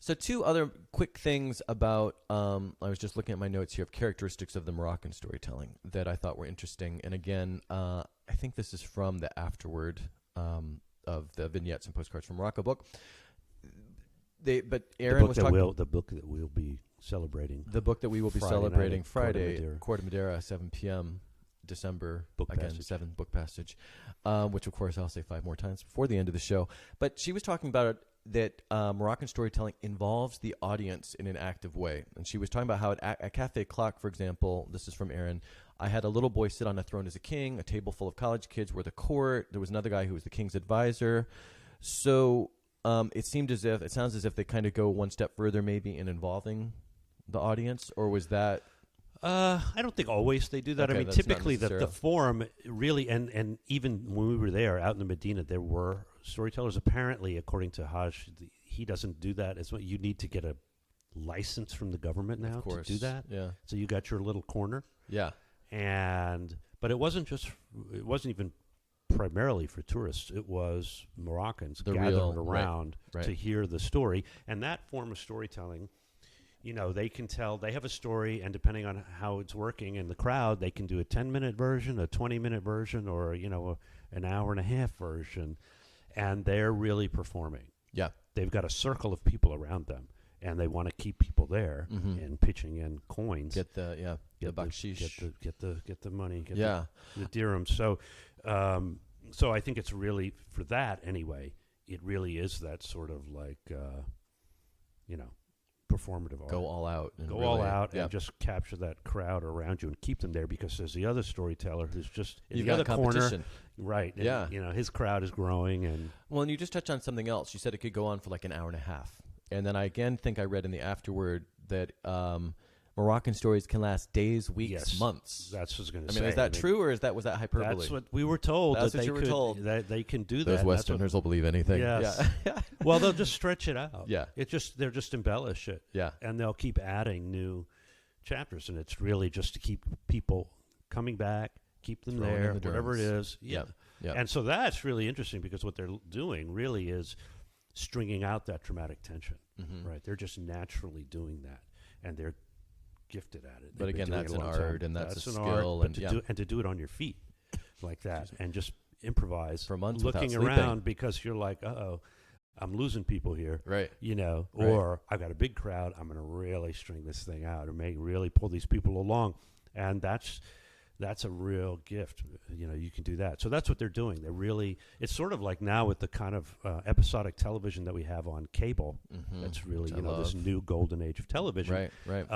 So two other quick things about, I was just looking at my notes here of characteristics of the Moroccan storytelling that I thought were interesting. And again, I think this is from the afterword of the vignettes and postcards from Morocco book. But Aaron was talking... The book that we'll be celebrating. The book that we will be Friday celebrating night, Friday, Court of Madeira, 7 p.m., December, book again, passage. 7th book passage, which, of course, I'll say 5 more times before the end of the show. But she was talking about it, that Moroccan storytelling involves the audience in an active way. And she was talking about how at Café Clock, for example, this is from Aaron, I had a little boy sit on a throne as a king, a table full of college kids were the court, there was another guy who was the king's advisor. So it sounds as if they kind of go one step further maybe in involving the audience, or was that... I don't think always they do that. Okay, I mean, typically the forum really, and even when we were there out in the Medina, there were storytellers. Apparently, according to Hajj, he doesn't do that. As well. You need to get a license from the government now to do that. Yeah. So you got your little corner. Yeah. But it wasn't even primarily for tourists. It was Moroccans gathered around to hear the story, and that form of storytelling. You know, they can tell, they have a story, and depending on how it's working in the crowd, they can do a 10-minute version, a 20-minute version, or, an hour and a half version, and they're really performing. Yeah. They've got a circle of people around them, and they want to keep people there and pitching in coins. Get the bakshish. Get the money. Get the dirhams. So I think it's really, for that anyway, it really is that sort of like, performative art. Go all out. And just capture that crowd around you and keep them there, because there's the other storyteller who's just in the other corner. Right. And, his crowd is growing. And you just touched on something else. You said it could go on for like an hour and a half. And then I again think I read in the afterword that Moroccan stories can last days, weeks, months. That's what I was going to say. Is that true, or was that hyperbole? That's what we were told. That's what you were told. That they can do that. Those Westerners will believe anything. Yes. Yeah. Well, they'll just stretch it out. Yeah. They'll just embellish it. Yeah. And they'll keep adding new chapters, and it's really just to keep people coming back, keep them there, whatever it is. Yeah. Yeah. And so that's really interesting, because what they're doing really is stringing out that dramatic tension. Right. They're just naturally doing that, and they're gifted at it. But again, that's an art, and that's a skill, and to do it on your feet like that, and just improvise for months, looking around, because you're like, I'm losing people here, right? Or I've got a big crowd. I'm going to really string this thing out, or really pull these people along, and that's a real gift. You can do that. So that's what they're doing. They're really. It's sort of like now with the kind of episodic television that we have on cable. That's really this new golden age of television. Right.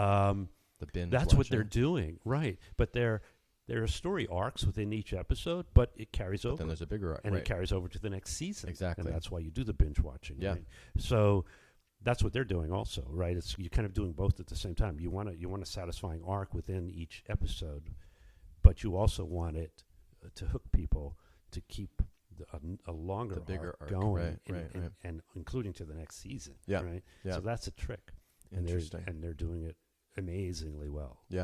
The binge That's watching. what they're doing, right? But there are story arcs within each episode, but it carries over. Then there's a bigger arc, and it carries over to the next season. Exactly, and that's why you do the binge watching. Yeah. Right? So that's what they're doing, also, right? You're kind of doing both at the same time. You want a satisfying arc within each episode, but you also want it to hook people to keep a longer, bigger arc going, right. And including to the next season. Yeah. Right. Yeah. So that's a trick, and Interesting. they're doing it amazingly well. Yeah.